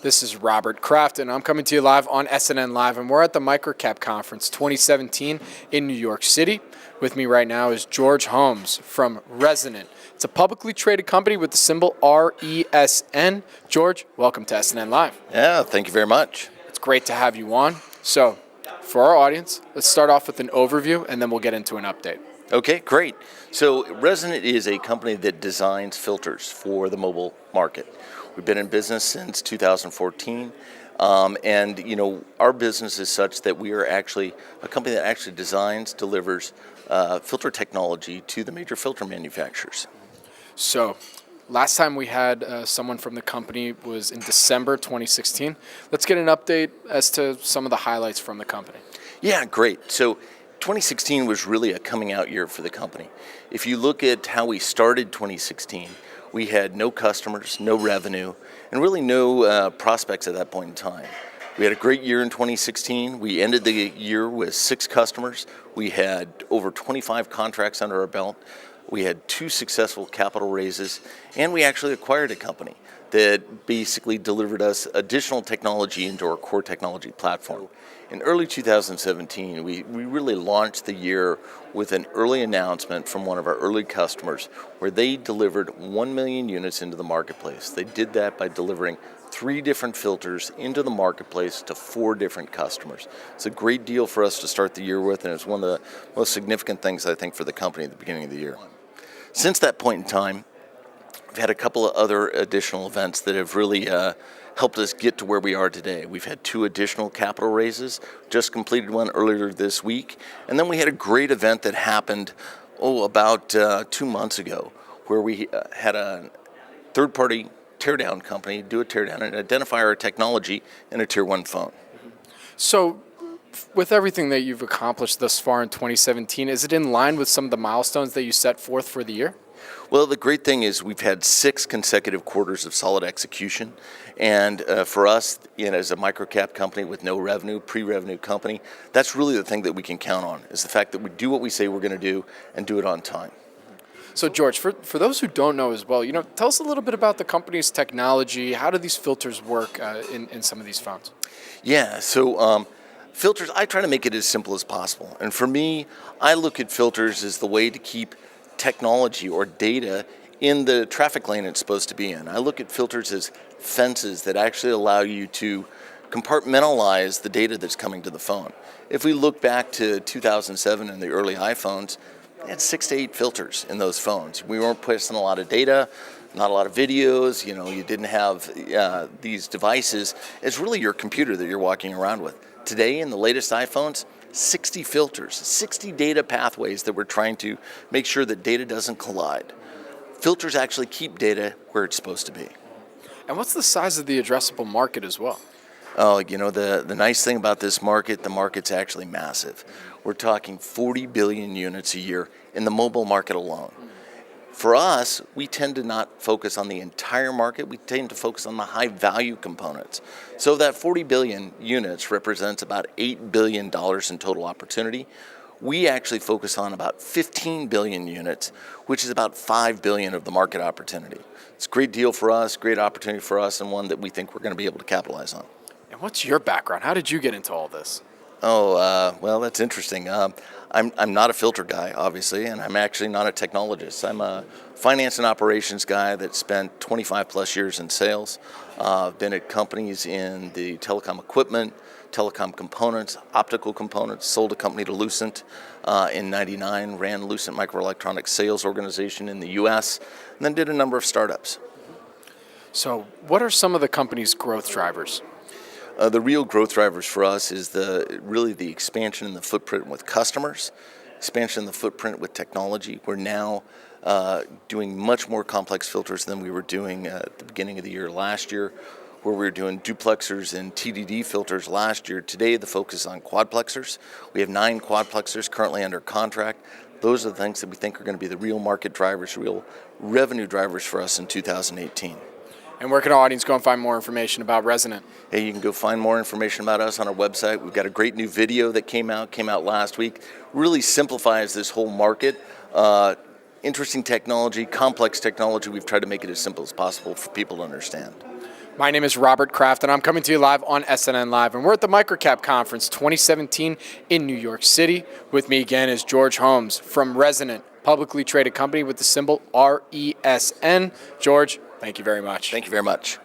This is Robert Kraft, and I'm coming to you live on SNNLive, and we're at the MicroCap Conference 2017 in New York City. With me right now is George Holmes from Resonant. It's a publicly traded company with the symbol RESN. George, welcome to SNNLive. Yeah, thank you very much. It's great to have you on. So, for our audience, let's start off with an overview, and then we'll get into an update. Okay, great. So Resonant is a company that designs filters for the mobile market. We've been in business since 2014, and our business is such that we are actually a company that actually designs, delivers filter technology to the major filter manufacturers. So, last time we had someone from the company was in December 2016. Let's get an update as to some of the highlights from the company. Yeah, great. So 2016 was really a coming out year for the company. If you look at how we started 2016, we had no customers, no revenue, and really no prospects at that point in time. We had a great year in 2016. We ended the year with 6 customers. We had over 25 contracts under our belt. We had 2 successful capital raises, and we actually acquired a company that basically delivered us additional technology into our core technology platform. In early 2017, we really launched the year with an early announcement from one of our early customers where they delivered 1 million units into the marketplace. They did that by delivering 3 different filters into the marketplace to 4 different customers. It's a great deal for us to start the year with, and it's one of the most significant things, I think, for the company at the beginning of the year. Since that point in time, we've had a couple of other additional events that have really helped us get to where we are today. We've had 2 additional capital raises, just completed one earlier this week, and then we had a great event that happened, about 2 months ago, where we had a third-party teardown company do a teardown and identify our technology in a Tier 1 phone. So, with everything that you've accomplished thus far in 2017, is it in line with some of the milestones that you set forth for the year? Well, the great thing is we've had 6 consecutive quarters of solid execution, and for us, as a microcap company with no revenue, pre-revenue company, that's really the thing that we can count on, is the fact that we do what we say we're going to do and do it on time. So, George, for those who don't know as well, tell us a little bit about the company's technology. How do these filters work in some of these phones? Yeah, so filters, I try to make it as simple as possible, and for me, I look at filters as the way to keep technology or data in the traffic lane it's supposed to be in. I look at filters as fences that actually allow you to compartmentalize the data that's coming to the phone. If we look back to 2007 and the early iPhones, they had 6 to 8 filters in those phones. We weren't placing a lot of data, not a lot of videos, you didn't have these devices. It's really your computer that you're walking around with. Today, in the latest iPhones, 60 filters, 60 data pathways that we're trying to make sure that data doesn't collide. Filters actually keep data where it's supposed to be. And what's the size of the addressable market as well? Oh, the nice thing about this market, the market's actually massive. We're talking 40 billion units a year in the mobile market alone. For us, we tend to not focus on the entire market. We tend to focus on the high-value components. So that 40 billion units represents about $8 billion in total opportunity. We actually focus on about 15 billion units, which is about 5 billion of the market opportunity. It's a great deal for us, great opportunity for us, and one that we think we're going to be able to capitalize on. And what's your background? How did you get into all this? Well, that's interesting. I'm not a filter guy, obviously, and I'm actually not a technologist. I'm a finance and operations guy that spent 25 plus years in sales. I've been at companies in the telecom equipment, telecom components, optical components, sold a company to Lucent in '99, ran Lucent Microelectronics sales organization in the US, and then did a number of startups. So what are some of the company's growth drivers? The real growth drivers for us is really the expansion in the footprint with customers, expansion in the footprint with technology. We're now doing much more complex filters than we were doing at the beginning of the year last year, where we were doing duplexers and TDD filters last year. Today, the focus is on quadplexers. We have 9 quadplexers currently under contract. Those are the things that we think are going to be the real market drivers, real revenue drivers for us in 2018. And where can our audience go and find more information about Resonant? Hey, you can go find more information about us on our website. We've got a great new video that came out last week. Really simplifies this whole market. Interesting technology, complex technology. We've tried to make it as simple as possible for people to understand. My name is Robert Kraft, and I'm coming to you live on SNNLive. And we're at the MicroCap Conference 2017 in New York City. With me again is George Holmes from Resonant, publicly traded company with the symbol RESN. George, thank you very much. Thank you very much.